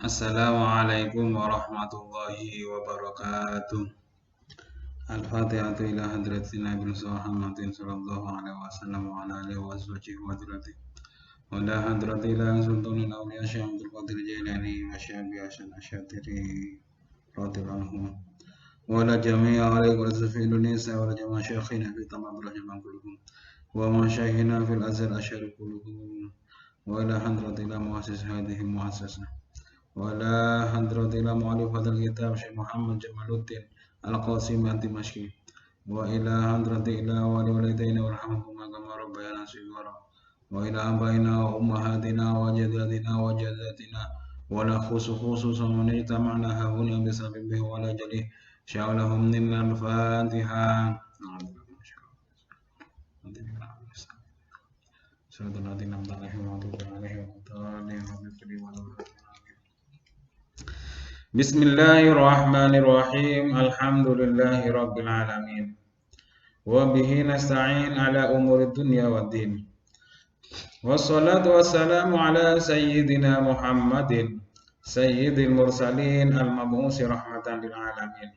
Assalamualaikum warahmatullahi wabarakatuh. Al-Fatihatu ila hadratina ibn Muhammadin sallallahu alaihi wasallam wa ala alihi wa sahbihi wa hadrati. Wa la hadrati ila sultanil awliya Syekh Abdul Qadir Jailani wa Syekh Hasan Asy'ari radhiyallahu anhu. Wa la jami'a alaikum fi Indonesia wa la jami'a syekhina fi tamam rahimah kulluhum. Wa ma syekhina fil azhar asyari kulluhum. Wa la hadrati ila muassis hadhihi muassasah. ولا حضرة إلى مؤلف هذا الكتاب شيخ محمد جمال الدين القاسمي الدمشقي وإلى حضرة إلى والدينا وارحمهما كما ربيانا صغارا وإلى آبائنا وأمهاتنا وجداتنا وجداتنا ولا خصوصا من اجتمعنا هنا بسببه ولا جليه شاء لهم من الفاتحة صراط الذين أنعمت عليهم غير المغضوب عليهم ولا الضالين. Bismillahirrahmanirrahim. Alhamdulillahi rabbil alamin. Wa bihi nasta'in ala umuri dunya waddin. Wassalatu wassalamu ala sayyidina Muhammadin sayyidil mursalin al-mab'usi rahmatan lil alamin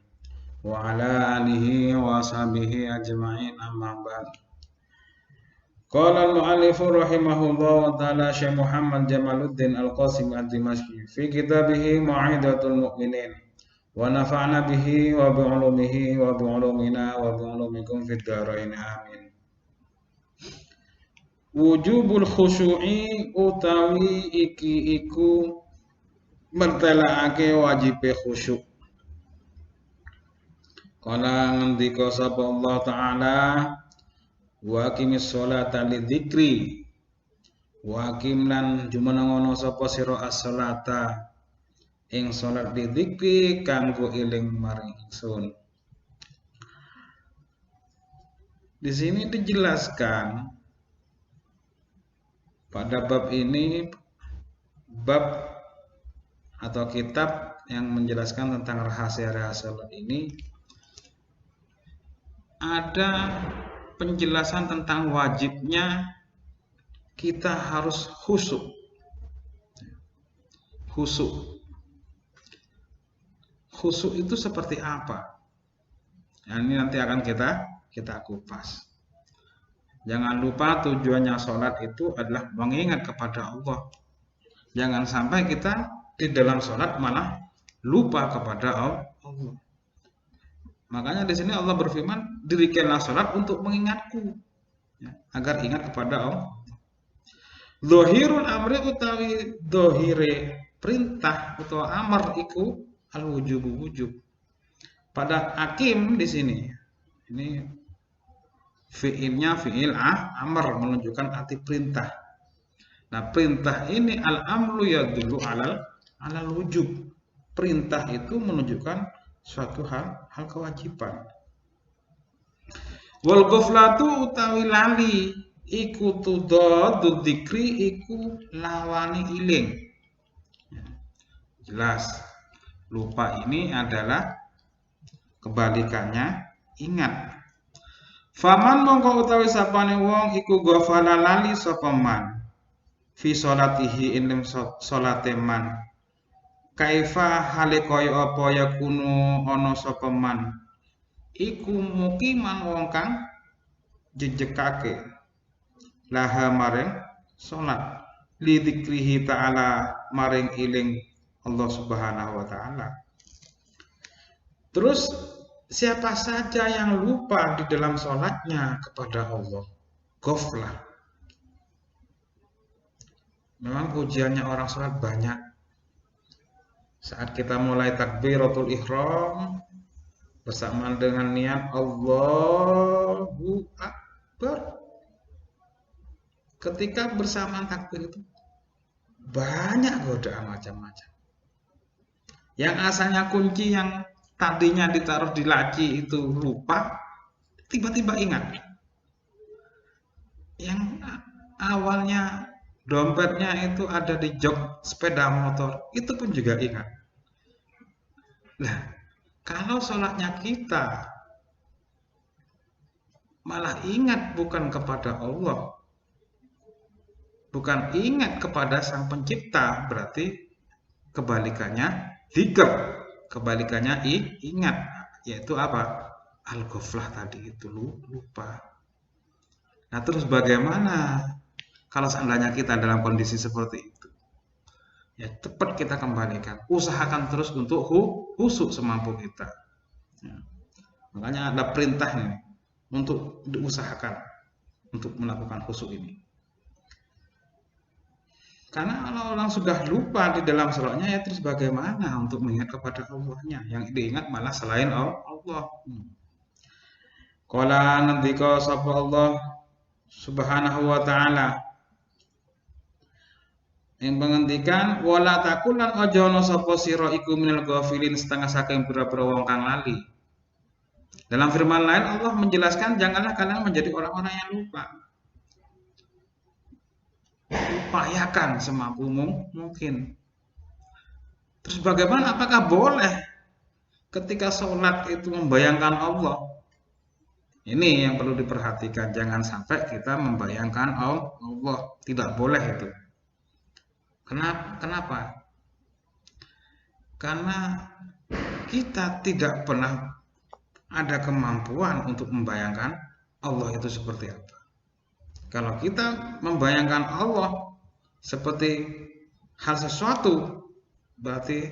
wa ala alihi wa ashabihi ajma'in amma ba'd. Qala al-mu'allif rahimahullah wa ta'ala Syekh Muhammad Jamaluddin Al-Qasimi Ad-Dimashqi fi kitabih Mau'izatul Mu'minin wa nafa'na bihi wa bi'ulumihi wa bi'ulumina wa bi'ulumikum fid dharain amin. Wujubul khusyu'i utawi iki iku mertelaake wajibe khusyuk. Kala ngendika sapa Allah Ta'ala wa aqimis sholata lidzikri wa aqim lan jumeneng sapa sira as-sholata ing salat lidzikri kanggo eling maring ingsun. Di sini dijelaskan pada bab ini, bab atau kitab yang menjelaskan tentang rahasia-rahasia salat ini, ada penjelasan tentang wajibnya kita harus khusyuk. Khusyuk itu seperti apa? Nah, ini nanti akan kita kupas. Jangan lupa tujuannya sholat itu adalah mengingat kepada Allah. Jangan sampai kita di dalam sholat malah lupa kepada Allah. Makanya di sini Allah berfirman, dirikanlah sholat untuk mengingatku, ya, agar ingat kepada Allah. Dzahirul amri utawi dzahire perintah atau amar iku al wujub. Pada akim di sini, ini fiilnya fiil amar menunjukkan arti perintah. Nah, perintah ini al amru yadullu alal wujub. Perintah itu menunjukkan suatu hal kewajiban. Wal ghaflatu utawi lali iku tudadu dzikri iku lawani iling. Jelas, lupa ini adalah kebalikannya ingat. Faman mongko utawi sapane wong iku ghafala lali sapa man fi sholatihi ing sholate man. Kaifa hale kaya apa yakunu ana sapa man iku mukiman wong kang jejekake laha maring salat li dzikrihi ta'ala maring iling Allah Subhanahu wa taala. Terus siapa saja yang lupa di dalam salatnya kepada Allah, ghaflah. Memang ujiannya orang salat banyak. Saat kita mulai takbiratul ihram bersamaan dengan niat Allahu Akbar, ketika bersamaan takbir itu banyak godaan macam-macam. Yang asalnya kunci yang tadinya ditaruh di laci itu lupa, tiba-tiba ingat. Yang awalnya dompetnya itu ada di jok sepeda motor, itu pun juga ingat. Nah, kalau sholatnya kita malah ingat bukan kepada Allah, bukan ingat kepada Sang Pencipta, berarti kebalikannya dzikr, kebalikannya ingat, yaitu apa? Al-ghaflah tadi itu lupa. Nah, terus bagaimana kalau seandainya kita dalam kondisi seperti itu? Ya, cepat kita kembalikan. Usahakan terus untuk khusyuk semampu kita. Ya. Makanya ada perintah nih untuk diusahakan untuk melakukan khusyuk ini. Karena kalau orang sudah lupa di dalam sholatnya, ya terus bagaimana untuk mengingat kepada Allahnya? Yang diingat malah selain Allah. Qala nandika sapa Allah Subhanahu wa ta'ala yang menghentikan wala takulan aja ana sapa sira iku minal ghafilin setengah saking pira-pira wong kang lali. Dalam firman lain Allah menjelaskan janganlah kalian menjadi orang-orang yang lupa. Upayakan semampu mungkin. Terus bagaimana? Apakah boleh ketika sholat itu membayangkan Allah? Ini yang perlu diperhatikan. Jangan sampai kita membayangkan Allah. Tidak boleh itu. Kenapa? Karena kita tidak pernah ada kemampuan untuk membayangkan Allah itu seperti apa. Kalau kita membayangkan Allah seperti hal sesuatu, berarti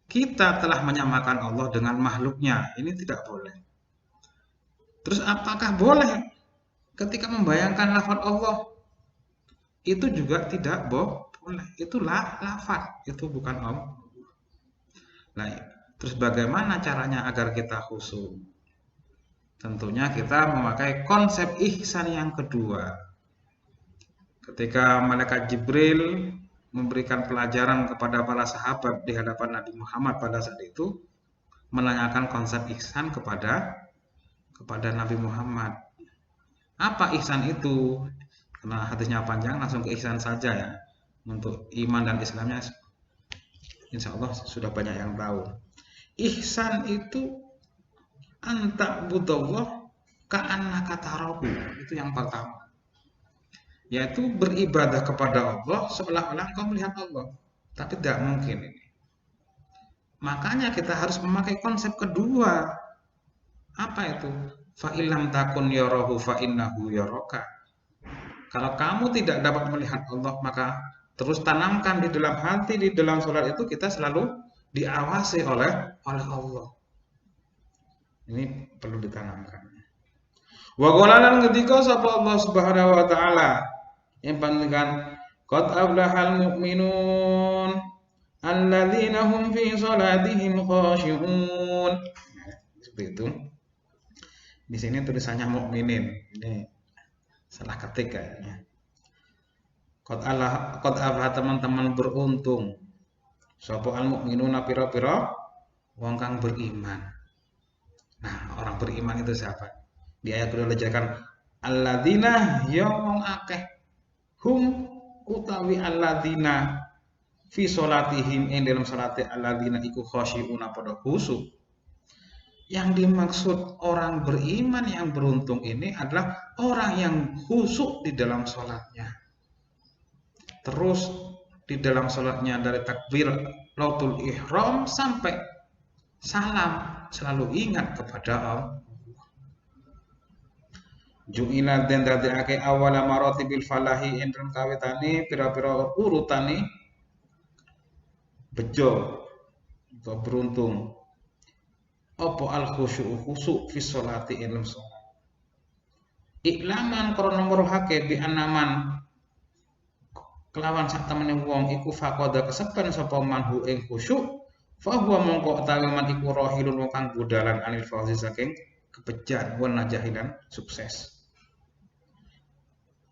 kita telah menyamakan Allah dengan makhluknya. Ini tidak boleh. Terus apakah boleh ketika membayangkan lafaz Allah? Itu juga tidak boleh. Itulah lafaz, itu bukan Allah. Nah, terus bagaimana caranya agar kita khusyuk? Tentunya kita memakai konsep ihsan yang kedua. Ketika malaikat Jibril memberikan pelajaran kepada para sahabat di hadapan Nabi Muhammad pada saat itu, menanyakan konsep ihsan kepada Nabi Muhammad. Apa ihsan itu? Karena hadisnya panjang, langsung ke ihsan saja ya. Untuk iman dan Islamnya insya Allah sudah banyak yang tahu. Ihsan itu anta'budallah ka'annaka tarahu. Itu yang pertama. Yaitu beribadah kepada Allah seolah-olah engkau melihat Allah. Tapi tidak mungkin ini. Makanya kita harus memakai konsep kedua. Apa itu? Fa'ilam takun yarahu fa'innahu yaraka. Kalau kamu tidak dapat melihat Allah, maka terus tanamkan di dalam hati, di dalam sholat itu kita selalu diawasi oleh Allah. Ini perlu ditanamkan. Wa qala ketika sapa Allah Subhanahu wa taala yang panjenengan qad aflahal mu'minun alladzina hum fi shalatihim khashi'un. Seperti itu. Di sini tulisannya mukminin. Ini salah ketik kayaknya. Qad aflah teman-teman beruntung. Sapa al mukminuna pira-pira wong kang beriman. Nah, orang beriman itu siapa? Di ayat kedua dijelaskan alladzina yang akeh hum utawi alladzina fi sholatihim ing dalam salate alladzina iku khasyi'una pada khusyuk. Yang dimaksud orang beriman yang beruntung ini adalah orang yang khusyuk di dalam sholatnya. Terus di dalam sholatnya dari takbiratul ihram sampai salam selalu ingat kepada Allah. Ju'ila den dadekake awala maratibil falahi ing kawitane pira-pira urutane bejo atau beruntung. Apa al khusyuk fi sholati ing sholat. Iklaman krana meruhake bi anaman kelawan sak temene wong iku faqada kesepen sapa manhu ing khusyuk fa huwa mongko utawi man iku rohilun wong kang budalan anil fauzi saking kebejan wan najahilan sukses.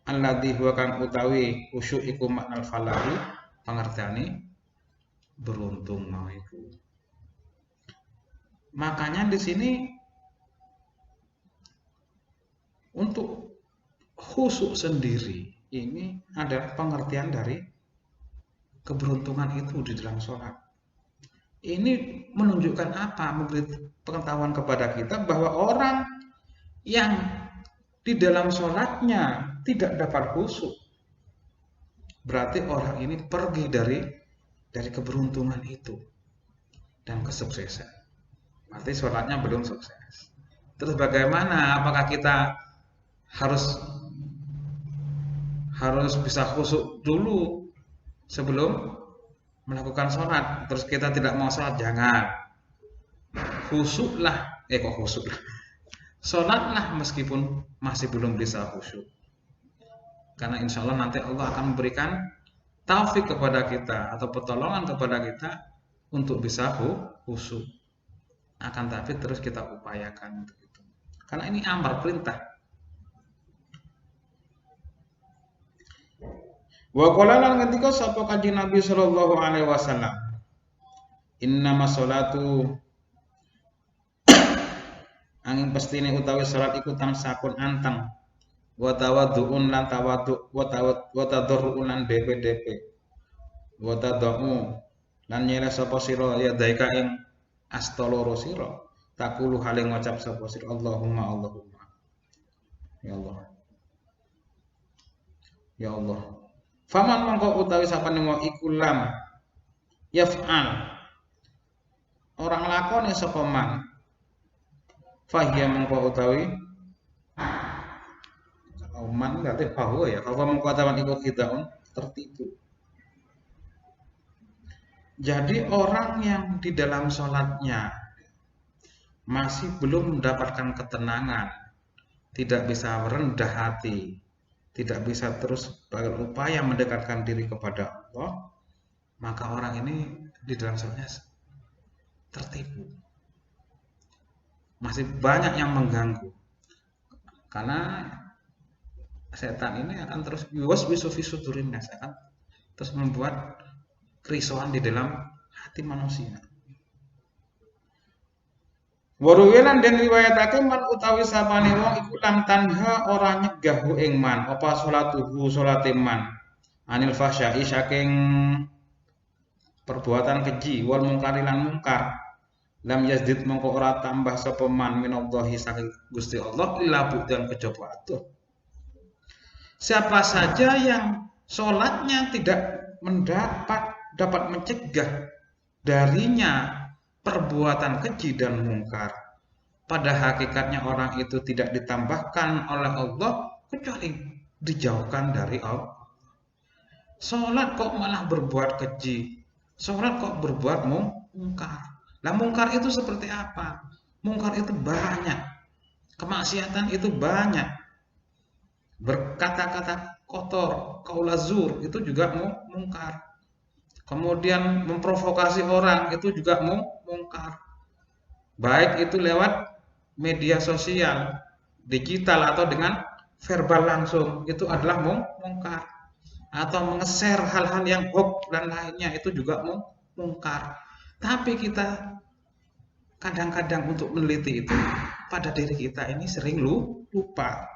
Alladzi huwa kang utawi khusyuk iku maknal falahi pangertiane beruntung mau iku. Makanya di sini untuk khusyuk sendiri ini adalah pengertian dari keberuntungan itu di dalam sholat. Ini menunjukkan apa? Memberi pengetahuan kepada kita bahwa orang yang di dalam sholatnya tidak dapat khusyuk, berarti orang ini pergi dari keberuntungan itu dan kesuksesan. Berarti sholatnya belum sukses. Terus bagaimana? Apakah kita harus bisa khusyuk dulu sebelum melakukan sholat? Terus kita tidak mau sholat? Jangan. Khusyuklah. Kok khusyuklah? Sholatlah meskipun masih belum bisa khusyuk. Karena insya Allah nanti Allah akan memberikan taufik kepada kita atau pertolongan kepada kita untuk bisa khusyuk. Akan tapi terus kita upayakan untuk itu. Karena ini amar, perintah. Wa qala lan ketika sapa kanjeng Nabi sallallahu alaihi wasallam, innama sholatu angin pestine utawi salat iku tamsakun anteng wa tawadduun lan tawaddu wa tadarruun lan DP wa tadau lan nyele sapa sira ya daika ing asta loro sira takulu hale ngucap sapa sira Allahumma ya Allah ya Allah faman mangko utawi sapane wa iku lam yaf'al orang lakone sapa man fahiya mangko utawi man berarti bahwa ya kalau mengkatakan iku khidaun tertipu. Jadi orang yang di dalam sholatnya masih belum mendapatkan ketenangan, tidak bisa rendah hati, tidak bisa terus berupaya mendekatkan diri kepada Allah, maka orang ini di dalam sholatnya tertipu. Masih banyak yang mengganggu. Karena setan ini akan terus akan terus membuat kerisauan di dalam hati manusia. Waruwilan dan riwayatake man utawi sapane wong iku lam tanha ora nyegah ing man apa salatuhu salate man anil fahsya'i saking perbuatan keji wal mungkari lan mungkar lam yazdid mongko ora tambah sapa man minallahi saking Gusti Allah illa budan kejaba atuh. Siapa saja yang sholatnya tidak dapat mencegah darinya perbuatan keji dan mungkar, pada hakikatnya orang itu tidak ditambahkan oleh Allah kecuali dijauhkan dari Allah. Sholat kok malah berbuat keji, sholat kok berbuat mungkar. Lah mungkar itu seperti apa? Mungkar itu banyak, kemaksiatan itu banyak. Berkata-kata kotor, kaulazur itu juga mungkar. Kemudian memprovokasi orang itu juga mungkar. Baik itu lewat media sosial, digital atau dengan verbal langsung itu adalah mungkar. Atau mengeser hal-hal yang hoax dan lainnya itu juga mungkar. Tapi kita kadang-kadang untuk meneliti itu pada diri kita ini sering lupa.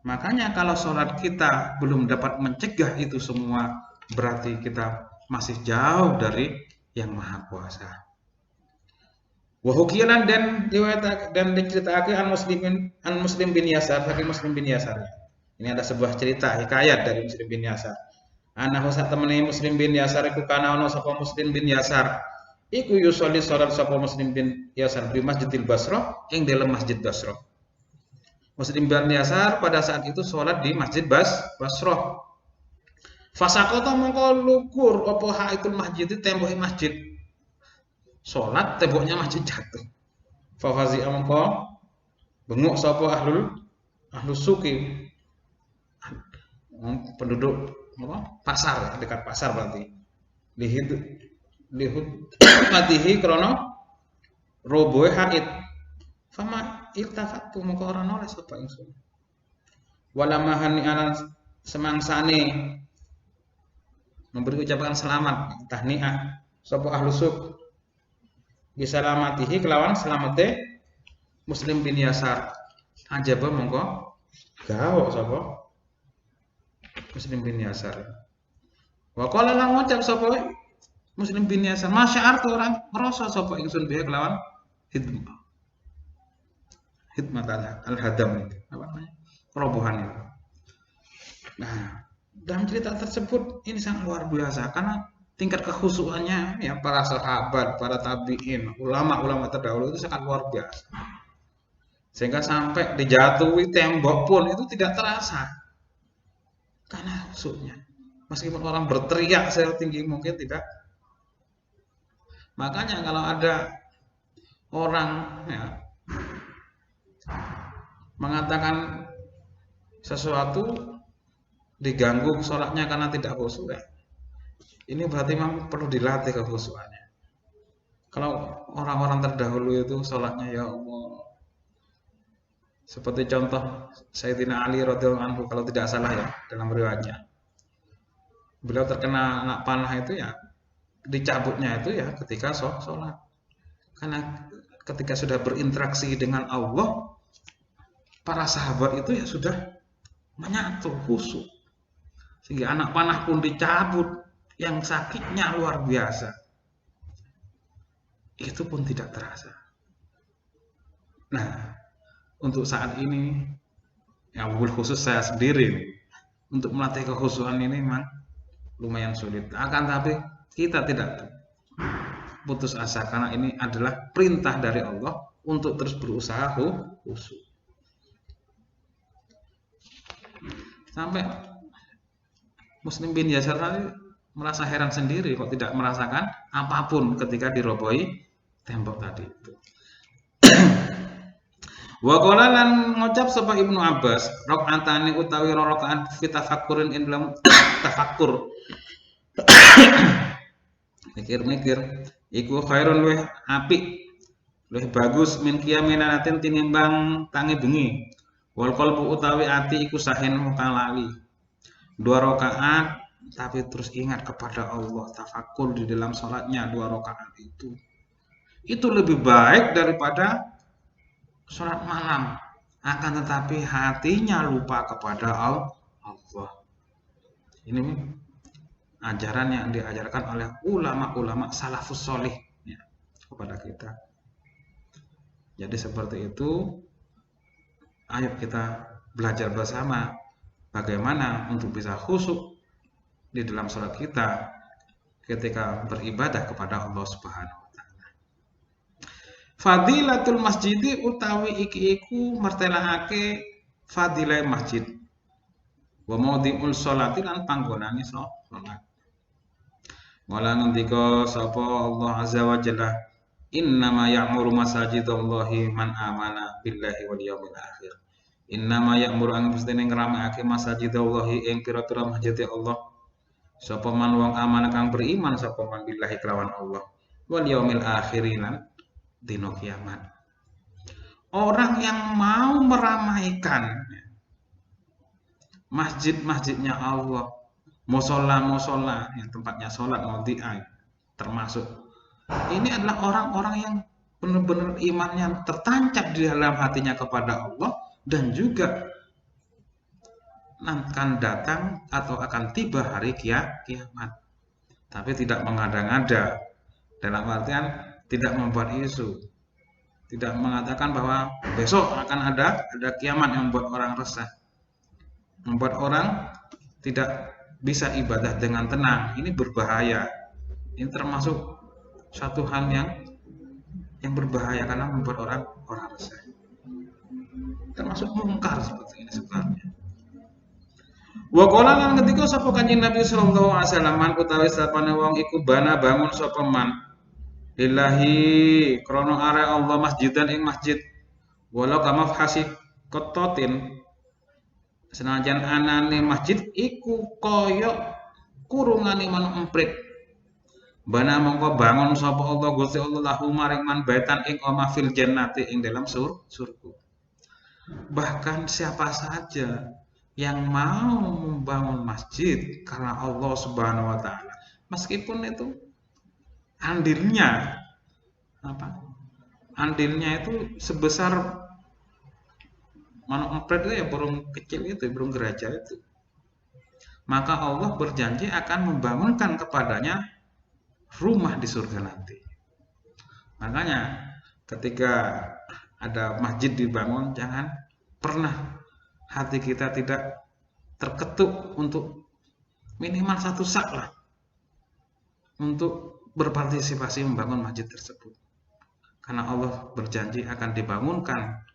Makanya kalau sholat kita belum dapat mencegah itu semua, berarti kita masih jauh dari yang Maha Kuasa. Wa hukilan dan diceritakan an Muslim bin Yasar, saking Muslim bin Yasar. Ini ada sebuah cerita hikayat dari Muslim bin Yasar. Ana hosa temene Muslim bin Yasar iku kana ana sapa Muslim bin Yasar. Iku yusolli salat sapa Muslim bin Yasar di Masjidil Basrah ing dalam Masjid Basrah. Muslim bin Yasar pada saat itu sholat di Masjid Basrah. Fasaqata mongko lukur apa haitul masjid temboknya masjid. Sholat temboknya masjid jatuh. Fafazi mongko bengok sapa ahlus suki. Penduduk pasar, dekat pasar berarti. Lihud matihi krana robohe haid. Fama iltafatu moko ora noleh sapa ingsun. Walamahan anan semangsane memberi ucapan selamat tahniah sapa ahlu suk bisalamatihi kelawan selamate Muslim bin Yasar. Ajaba mongko gawok sapa Muslim bin Yasar. Wa qala lan ngucap sapa Muslim bin Yasar, masya'artu orang ngrasa sapa ingsun bihe kelawan hidmat al-hadam itu apa namanya? Kerobohan itu. Nah, dalam cerita tersebut ini sangat luar biasa karena tingkat kekhusyuannya ya para sahabat, para tabi'in, ulama-ulama terdahulu itu sangat luar biasa. Sehingga sampai dijatuhi tembok pun itu tidak terasa karena khusyuknya. Meskipun orang berteriak setinggi mungkin tidak. Makanya kalau ada orang ya, mengatakan sesuatu diganggu sholatnya karena tidak khusyuk, ini berarti memang perlu dilatih kekhusyuannya. Kalau orang-orang terdahulu itu sholatnya ya Allah, seperti contoh Sayyidina Ali radhiyallahu anhu kalau tidak salah ya dalam riwayatnya, beliau terkena anak panah itu ya dicabutnya itu ya ketika sholat, karena ketika sudah berinteraksi dengan Allah, para sahabat itu ya sudah menyatu khusyuk, sehingga anak panah pun dicabut yang sakitnya luar biasa, itu pun tidak terasa. Nah, untuk saat ini ya mobil khusus saya sendiri untuk melatih kekhusyuan ini memang lumayan sulit. Akan tapi kita tidak putus asa karena ini adalah perintah dari Allah untuk terus berusaha khusyuk. Sampai Muslim bin Yasar tadi merasa heran sendiri kok tidak merasakan apapun ketika dirobohi tembok tadi itu. Wa qala lan ngucap sapa Ibnu Abbas, rakaatane utawi rakaat fi tafakkurin ing dalam tafakkur. Mikir-mikir iku khairun luwih apik, luwih bagus min qiyaminatin tinimbang tangi bengi. Wal qalbu utawi ati iku sahin muka lali. 2 rakaat tapi terus ingat kepada Allah, tafakkur di dalam salatnya 2 rakaat itu lebih baik daripada sholat malam, akan tetapi hatinya lupa kepada Allah. Ini ajaran yang diajarkan oleh ulama-ulama salafus sholih ya, kepada kita. Jadi seperti itu, ayo kita belajar bersama bagaimana untuk bisa khusyuk di dalam sholat kita ketika beribadah kepada Allah Subhanahu. Fadilatul masjidi utawi iki iku martelahake fadilah masjid. Wa maudhi'ul sholati lan panggonane salat. Wala ngendika sapa Allah azza wa jalla, innama ya'muru masajidallahi man amana billahi wal yawmil akhir. Innama ya'muru an mustene ngramake masajidallahi ing pira-pira masjid Allah. Sapa man wong amanah kang beriman sapa man billahi kelawan Allah wal yawmil akhir lan dino kiamat. Orang yang mau meramaikan masjid-masjidnya Allah, musola-musola yang tempatnya sholat maudi'ah termasuk, ini adalah orang-orang yang benar-benar imannya tertancap di dalam hatinya kepada Allah dan juga akan datang atau akan tiba hari kiamat, tapi tidak mengada-ngada, dalam artian tidak membuat isu, tidak mengatakan bahwa besok akan ada kiamat yang membuat orang resah, membuat orang tidak bisa ibadah dengan tenang. Ini berbahaya. Ini termasuk satu hal yang berbahaya karena membuat orang resah. Termasuk mungkar seperti ini sebenarnya. Wa qala lan ketika sapa Kanjeng Nabi sallallahu alaihi wasallam utawi sapane wong iku bana bangun sapa man lillahi krono are Allah masjidan ing masjid walau kama fasik kototin senajan anane masjid iku kaya kurungane manuk emprit bana mongko bangun sapa Allah Gusti Allah lahu maring man baitan ing omah fil jannati ing dalam surga. Bahkan siapa saja yang mau membangun masjid karena Allah Subhanahu wa taala, meskipun itu andilnya itu sebesar manuk emprit itu ya, burung kecil itu, burung geraja itu, maka Allah berjanji akan membangunkan kepadanya rumah di surga nanti. Makanya ketika ada masjid dibangun, jangan pernah hati kita tidak terketuk untuk minimal 1 sak lah untuk berpartisipasi membangun masjid tersebut. Karena Allah berjanji akan dibangunkan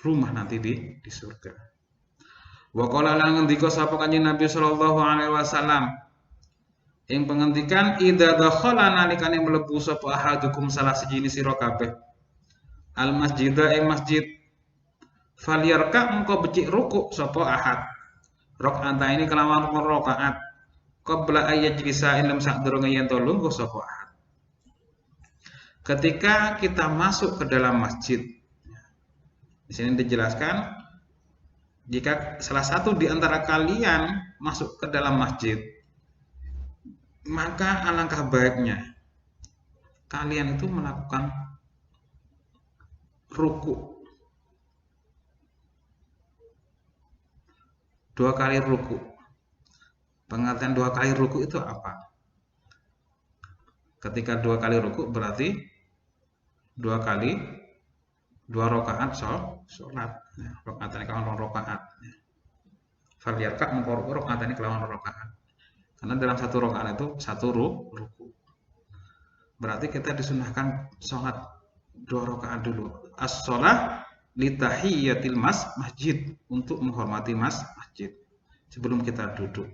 rumah nanti di surga. Wa qala lan ngendika sapa Kanjeng Nabi sallallahu alaihi wasallam ing pengendikan idza dakhala nalikane mlebu sapa ahadukum salah siji sira kabeh al masjida ing masjid falyarka mengko becik ruku sapa ahad rakaat ini kelawan rakaat qabla ayyajlisa indem sadurunge yen to lungguh sapa ahad. Ketika kita masuk ke dalam masjid, di sini dijelaskan jika salah satu di antara kalian masuk ke dalam masjid, maka alangkah baiknya kalian itu melakukan ruku. 2 kali ruku. Pengertian 2 kali ruku itu apa? Ketika 2 kali ruku berarti 2 kali 2 rakaat sholat. Rakaat ini kelawan rakaat. Falyarka mengko rakaat ini kelawan rakaat. Karena dalam 1 rakaat itu 1 ruku. Berarti kita disunahkan sholat 2 rakaat dulu. As-sholah litahiyatil masjid, untuk menghormati masjid sebelum kita duduk.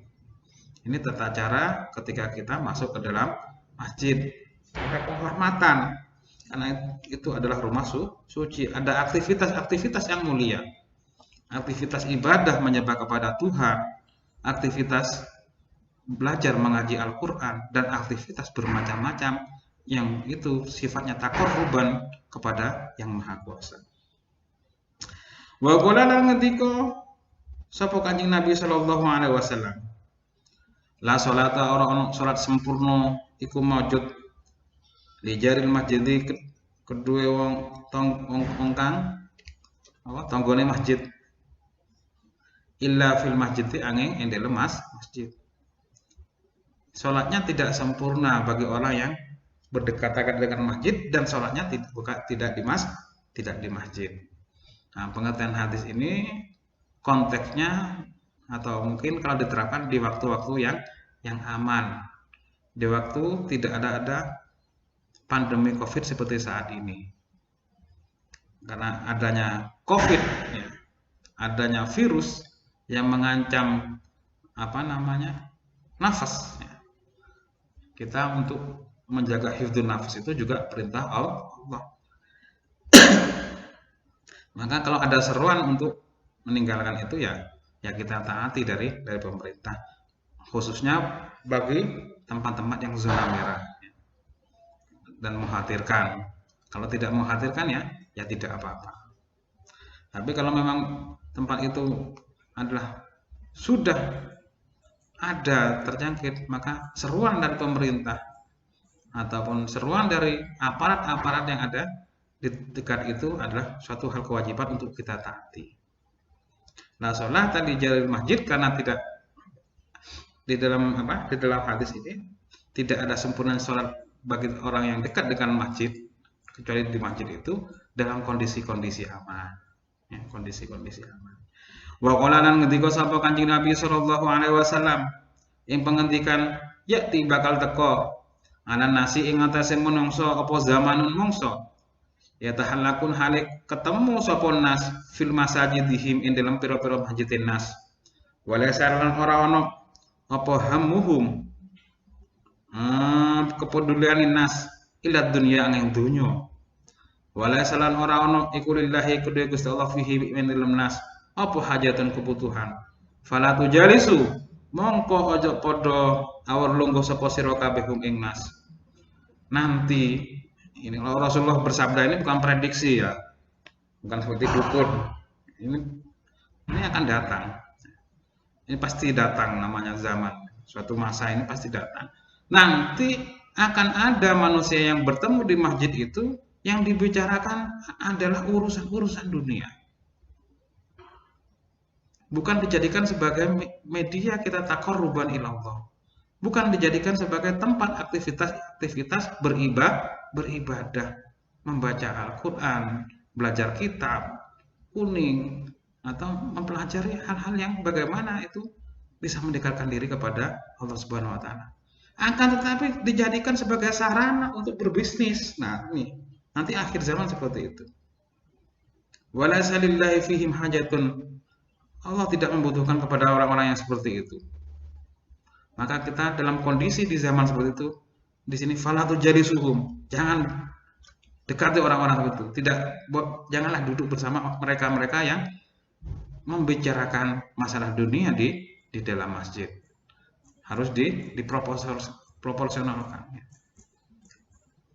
Ini tata cara ketika kita masuk ke dalam masjid. Ada penghormatan karena itu adalah rumah suci. Ada aktivitas-aktivitas yang mulia, aktivitas ibadah menyembah kepada Tuhan, aktivitas belajar mengaji Al-Quran, dan aktivitas bermacam-macam yang itu sifatnya taqarruban kepada Yang Maha Kuasa. Wa qala lan ngendika sapa Kanjeng Nabi sallallahu alaihi wasallam, la sholata ora ono salat sempurna iku maujud li jaril masjid kedue wong kang tanggone masjid illa fil masjid angin ing dalem masjid. Salatnya tidak sempurna bagi orang yang berdekatan dengan masjid dan salatnya tidak di masjid. Nah, pengertian hadis ini konteksnya atau mungkin kalau diterapkan di waktu-waktu yang aman, di waktu tidak ada pandemi COVID seperti saat ini. Karena adanya COVID, ya, adanya virus yang mengancam nafas. Ya. Kita untuk menjaga hifdzun nafas itu juga perintah Allah. Maka kalau ada seruan untuk meninggalkan itu ya kita taati dari pemerintah, khususnya bagi tempat-tempat yang zona merah dan mengkhawatirkan. Kalau tidak mengkhawatirkan ya tidak apa-apa. Tapi kalau memang tempat itu adalah sudah ada terjangkit, maka seruan dari pemerintah ataupun seruan dari aparat-aparat yang ada di dekat itu adalah suatu hal kewajiban untuk kita taati. Nah, sholat tadi jalil masjid karena tidak di dalam hadis ini tidak ada sempurna sholat bagi orang yang dekat dengan masjid kecuali di masjid itu dalam kondisi-kondisi aman. Ya, kondisi-kondisi aman. Wa qala lan ngendika sapa Kanjeng Nabi sallallahu alaihi wasallam ing pengendikan yakti bakal teko anan nasi ing atase menungso apa zamanun mungso ya tahallakun halik ketemu sapa nas fil masajidihim ing dalam pira-pira masjidin nas wala saran ora ono apa hamuhum kepedulian nas ila dunya ing dunya wala salan ora ono iku lillahi kedue Gusti Allah fihi min dalam nas apa hajatan kebutuhan fala tujalisu mongko aja padha awur lungguh sapa sira kabeh ing nas. Nanti ini kalau Rasulullah bersabda ini bukan prediksi ya, bukan seperti dukun. Ini akan datang. Ini pasti datang, namanya zaman. Suatu masa ini pasti datang. Nanti akan ada manusia yang bertemu di masjid itu yang dibicarakan adalah urusan-urusan dunia. Bukan dijadikan sebagai media kita taqarruban ilallah. Bukan dijadikan sebagai tempat aktivitas beribadah, membaca Al-Quran, belajar kitab, kuning, atau mempelajari hal-hal yang bagaimana itu bisa mendekatkan diri kepada Allah Subhanahu wa taala. Akan tetapi dijadikan sebagai sarana untuk berbisnis. Nah, ini nanti akhir zaman seperti itu. Walaysa lillahi fihim hajatun. Allah tidak membutuhkan kepada orang-orang yang seperti itu. Maka kita dalam kondisi di zaman seperti itu, di sini falatu jalisuhum. Jangan dekati orang-orang itu. Janganlah duduk bersama mereka-mereka yang membicarakan masalah dunia di dalam masjid. Harus diproporsionalkan.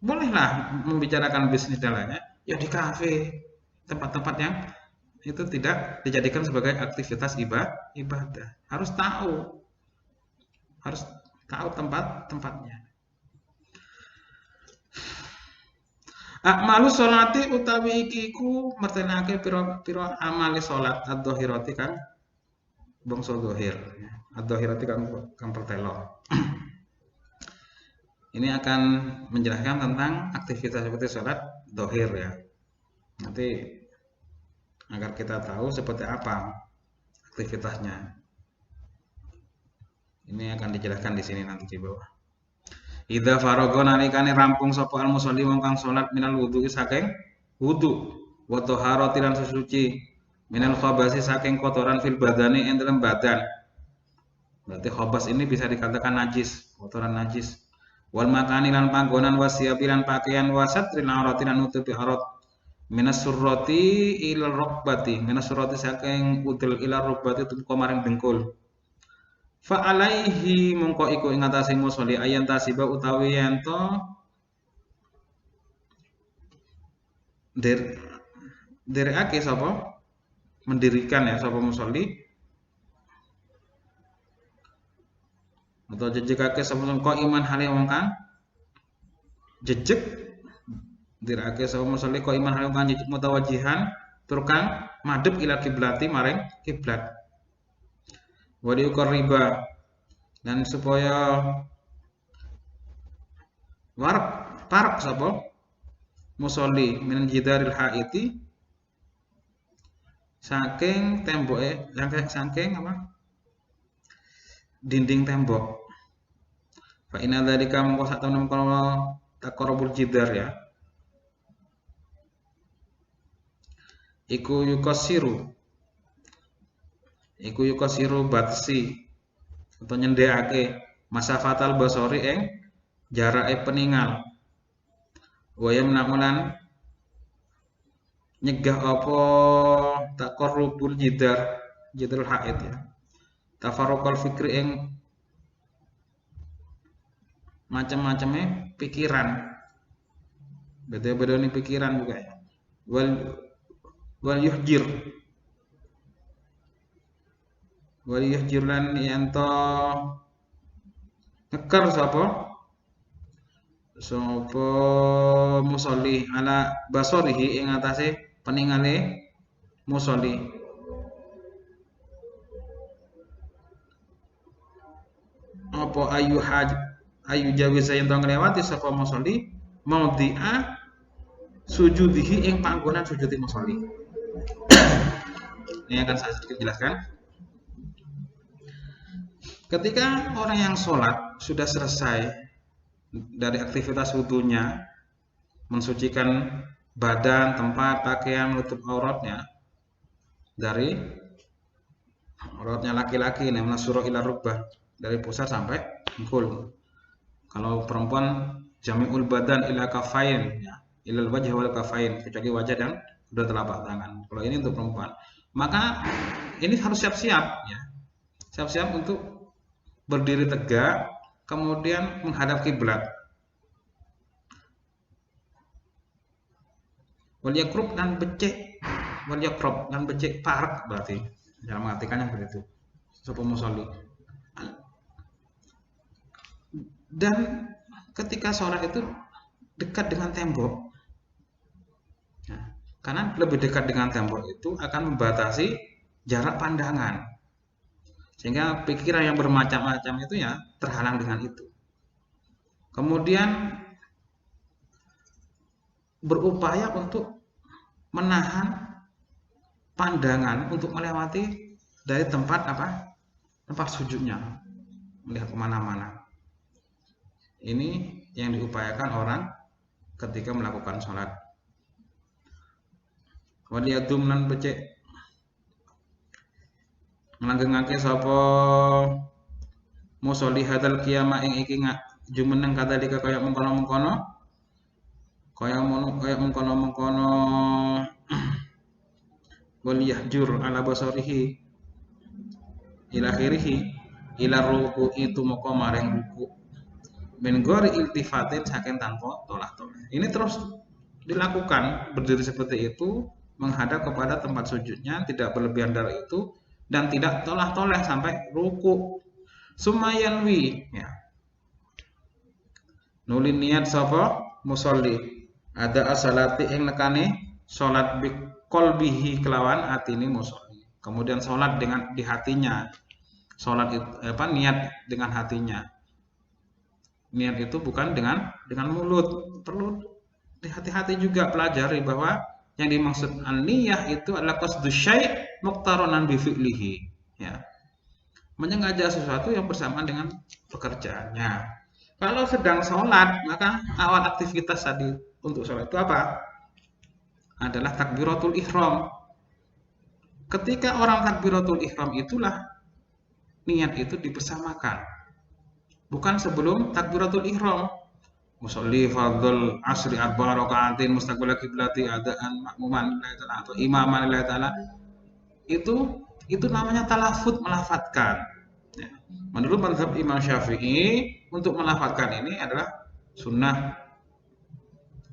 Bolehlah membicarakan bisnis dan lainnya, ya di kafe, tempat-tempat yang itu tidak dijadikan sebagai aktivitas ibadah. Harus tahu tempat-tempatnya. Akmalu sholati utawi iki iku mertenake pira-pira amali salat adz-dzahirati kang bangsa zahir. Adz-dzahirati kang pertelo. Ini akan menjelaskan tentang aktivitas seperti sholat zahir ya. Nanti agar kita tahu seperti apa aktivitasnya. Ini akan dijelaskan di sini nanti di bawah. Idza faragha nalikane rampung sapa al musolli wong kang salat minal wudu'i saking wudu wa taharati lan suci minal khabasi saking kotoran fil badani ing dalam badan. Berarti khabas ini bisa dikatakan najis, kotoran najis. Wal makani lan panggonan wasiapi lan pakaian wasatrin aurati lan nutupi aurat minas surrati ila rukbati minas surrati saking udel ila rukbati tuku maring dengkul. Fa alaihi mongko iku ing atase musolli ayan tasiba utawi yen to dereake sapa mendirikan ya sapa musolli atau jejegake sapa kok iman hale wong kang jejeg dereake sapa musolli kok iman hale wong kang jejeg mutawajihan tur kang madhep ila kiblati maring kiblat. Wadi ukor riba dan supaya parek sapa musolli min jidaril haiti saking temboke saking apa dinding tembok. Fa inna dzalika mongko sak temen kono taqarrubul jidar ya. Iku yukasiru batsi atau nyendheake masafatal basori ing jarake peningal. Wayam namulan nyegah apa taqarrubul jidarul haid ya. Tafarruqal fikri ing macam-macamnya pikiran. Beda-beda nih pikiran juga ya. Wal yuhjir lan yanto ngeker sapa musolli ala basorihi ing atase peningale musolli. Apa ayu jawis yen to nglewati sapa musolli maudhi'a sujudihi ing panggonan sujudi musolli. Ini akan saya sedikit jelaskan. Ketika orang yang sholat sudah selesai dari aktivitas wudunya, mensucikan badan, tempat, pakaian, menutup auratnya dari auratnya laki-laki, namanya surah ila rukbah, dari pusat sampai dengkul. Kalau perempuan jami'ul badan ila kafain, ya, ilal wajh wal kafain, kecuali wajah dan kedua telapak tangan. Kalau ini untuk perempuan, maka ini harus siap-siap, ya, siap-siap untuk berdiri tegak, kemudian menghadap kiblat. Wal yakrub dan becek parek berarti dalam mengartikannya begitu. Sapa musolli. Dan ketika sholat itu dekat dengan tembok. Nah, karena lebih dekat dengan tembok itu akan membatasi jarak pandangan. Sehingga pikiran yang bermacam-macam itu ya terhalang dengan itu. Kemudian berupaya untuk menahan pandangan untuk melewati dari tempat apa? tempat sujudnya, melihat kemana-mana. Ini yang diupayakan orang ketika melakukan sholat. Waliyadum lan becek langgengake sapa musolli hadal qiyamah ing iki jumeneng kadalika kaya mengkono-mengkono waliyahjur ala basarihi ila akhirih ila ruku itu moko maring ruku min gori iltifatin saking tanpa tolak-tolak. Ini terus dilakukan, berdiri seperti itu menghadap kepada tempat sujudnya, tidak berlebihan dari itu dan tidak tolak-toleh sampai ruku. Sumayanwi ya. Nulin niat sapa musolli ada asalati ing nekane salat bi qalbihi kelawan atine musolli. Kemudian salat dengan di hatinya. Salat niat dengan hatinya. Niat itu bukan dengan mulut. Perlu hati-hati juga pelajari bahwa yang dimaksud an-niyah itu adalah qasdu syai' muqtaranan bi fi'lihi ya. Menyengaja sesuatu yang bersamaan dengan pekerjaannya. Kalau sedang sholat, maka awal aktivitas tadi untuk sholat itu apa? Adalah takbiratul ihram. Ketika orang takbiratul ihram itulah niat itu dibersamakan. Bukan sebelum takbiratul ihram. Musolli fardhul asri arba'a raka'atin mustaqbil qiblati adaan makmuman lillahi ta'ala atau imaman lillahi ta'ala. Itu namanya talafut, melafatkan. Ya. Menurut mazhab Imam Syafi'i, untuk melafatkan ini adalah sunnah.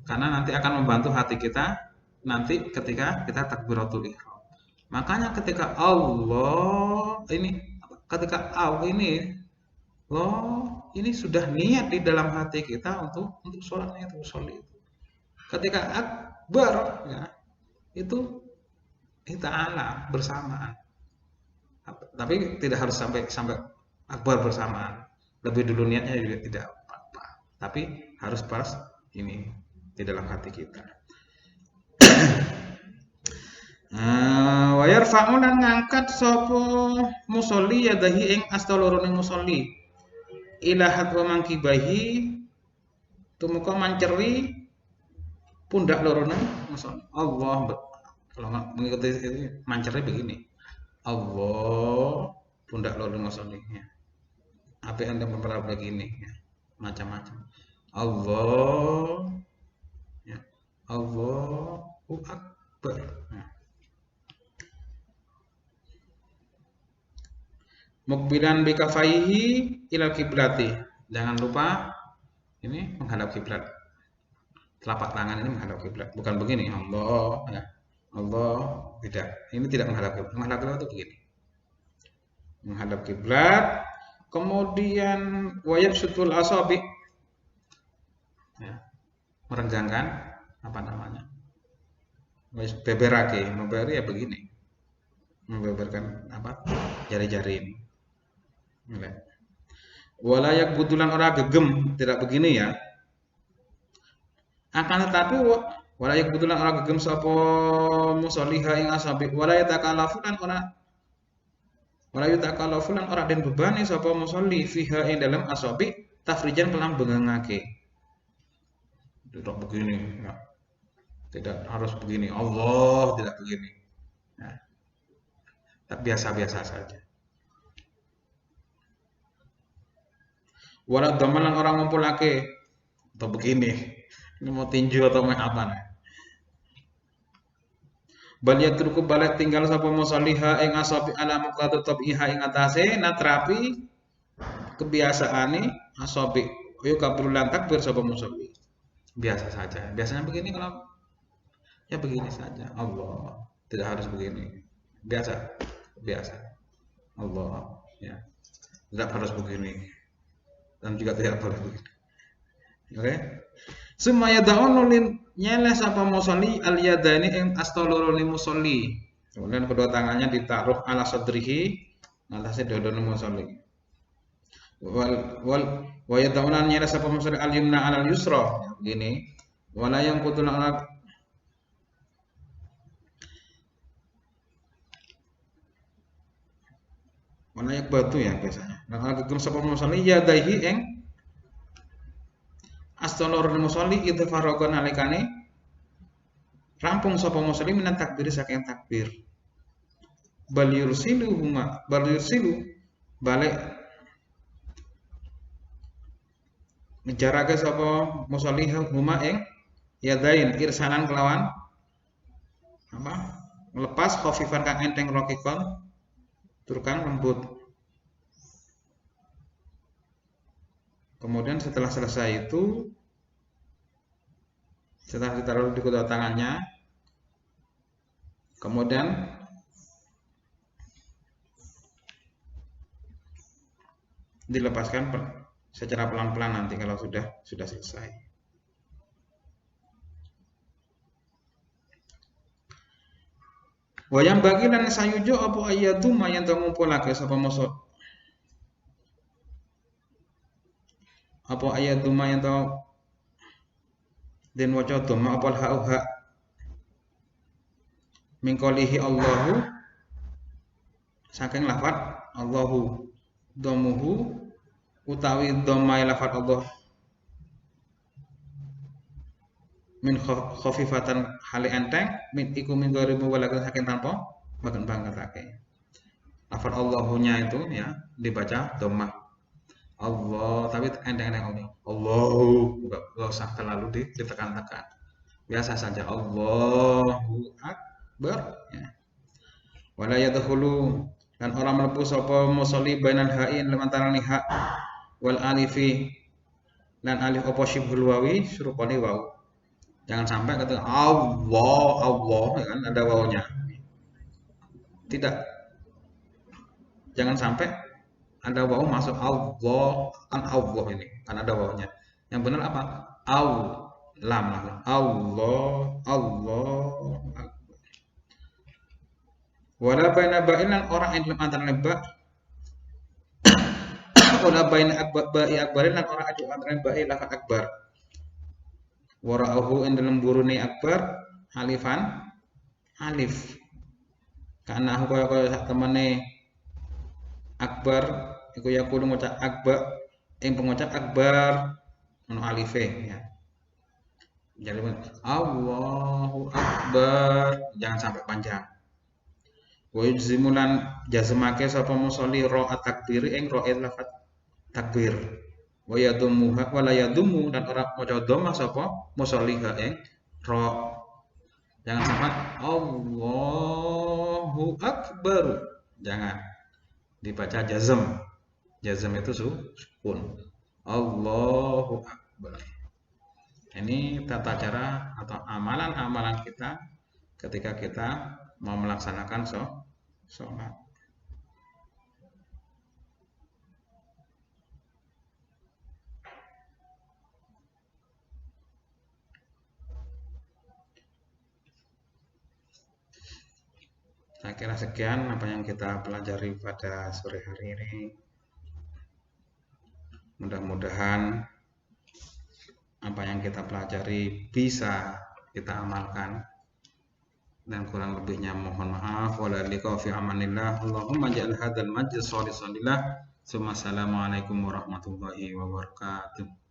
Karena nanti akan membantu hati kita nanti ketika kita takbiratul ihram. Makanya ketika Allah ini sudah niat di dalam hati kita untuk sholatnya itu sholat itu. Ketika akbar ya, itu kita ala bersamaan. Tapi tidak harus sampai akbar bersamaan. Lebih dulu niatnya juga tidak apa-apa. Tapi harus pas ini di dalam hati kita. Wa yarfa'u lan ngangkat sapa musolli yadahi ing asta lorone musolli ila hadwa mangkibahi tumeka manceri pundak lorone musolli. Allah, kalau mengikuti ini manceri begini. Allah pundak lorone musolli ya. Apa Anda memperhatikan begini ya. Macam-macam. Allah ya. Allahu akbar. Ya. Mukbilan bikafaihi ilal kiblati. Jangan lupa ini menghadap kiblat. Telapak tangan ini menghadap kiblat, bukan begini. Allah ya. Allah tidak. Ini tidak menghadap kiblat. Menghadap kiblat itu begini. Menghadap kiblat. Kemudian wayab sutul asabi. Ya. Merenggangkan apa namanya? Beberake, memberi ya begini. Membeberkan apa? Jari-jari ini. Walayak butulan orang gegem, tidak begini ya. Akan tetapi walayak butulan orang gegem sapa musolliha ing asabi walayak takalafulan ora den bebani sapa musolli fiha ing dalam asabi tafrijan pelang bengangake. Tidak begini ya. Tidak harus begini. Allah tidak begini. Ya. Biasa-biasa saja. Walau damalan orang ngumpulake atau begini. Ini mau tinju atau mau apa nih? Baliat turku balik tinggal sapa musolliha ing asabi ala muqtadu tabiha ing atase natrapi kebiasaane asabi. Yo kabrulan takbir sapa musolli. Biasa saja. Biasanya begini kalau ya begini saja. Allah, tidak harus begini. Biasa. Allah ya. Tidak harus begini. Dan juga tidak boleh begini. Oke. Sumaya da'unulin nyeleh sapa musolli al yadani ing astolorone musolli. Kemudian kedua tangannya ditaruh ala sadrihi, atasnya dodone musolli. Wa yad'una nyeleh sapa musolli al yumna ala al yusra. Ya, begini. Wala yang kutul ala Walayak batu ya biasanya. Nah, agem sapa musolli yadaihi ing astonor musolli idza faraga nalikane rampung sapa musolli minat takbir saking takbir. Bal yursilu balik ngejarake sapa musolli huma ing yadain irsalan kelawan apa? Melepas khafifan kang enteng rokikon turkan lembut. Kemudian setelah selesai itu, setelah ditaruh di kedua tangannya, kemudian dilepaskan secara pelan-pelan nanti kalau sudah selesai. Wayang bagi lan sayujo apa ayatu mayan to ngumpulake sapa mosok. Apa ayatu mayan to den waca dhamma apa ha mingkolihi Allahu saking lafat Allahu dhamuhu utawi dhammai lafat Allah min khafifatan hale enteng min iku min gharimu walakin saking tanpa bagan bangkatake. Lafat Allahunya itu ya dibaca dhammah Allah tapi enteng-enteng Allahu enggak usah terlalu ditekan-tekan. Biasa saja Allahu akbar ya. Wala yadkhulu dan orang mlebu sapa musolli bainal ha'i lan antarané ha wal alifi lan alif apa syibhul wawi surupane wawu. Jangan sampai kata Allah ya kan ada wawunya. Tidak. Jangan sampai ada wawu masuk Allah kan Allah ini kan ada wawunya. Yang benar apa? Lam lah. Allah. Wala baina ba'in lan orang yang dalam antara ba wala baina ba'i akbarin lan orang yang antara ba'i lafaz akbar. Wara'uhu in dalam burune akbar alifan alif. Karena aku kaya sak temene akbar iku yaqulu ngucap akbar ing pengucap akbar ono alife ya. Jadi Allahu akbar jangan sampai panjang. Wa yujzimulan jazmake sapa musolli ra takbir ing ra lafaz takbir. Wa yadumuha wa la yadumu dan ora maca dhamma sapa musolli ha ing ra. Jangan sampai Allahu akbar. Jangan dibaca jazm. Jazm itu sukun. Allahu akbar. Ini tata cara atau amalan-amalan kita ketika kita mau melaksanakan sholat. Saya kira sekian apa yang kita pelajari pada sore hari ini. Mudah-mudahan apa yang kita pelajari bisa kita amalkan. Dan kurang lebihnya mohon maaf. Walaikum fi amanillah. Allahumma ja'al hadzal majlis shalihan lillah. Assalamualaikum warahmatullahi wabarakatuh.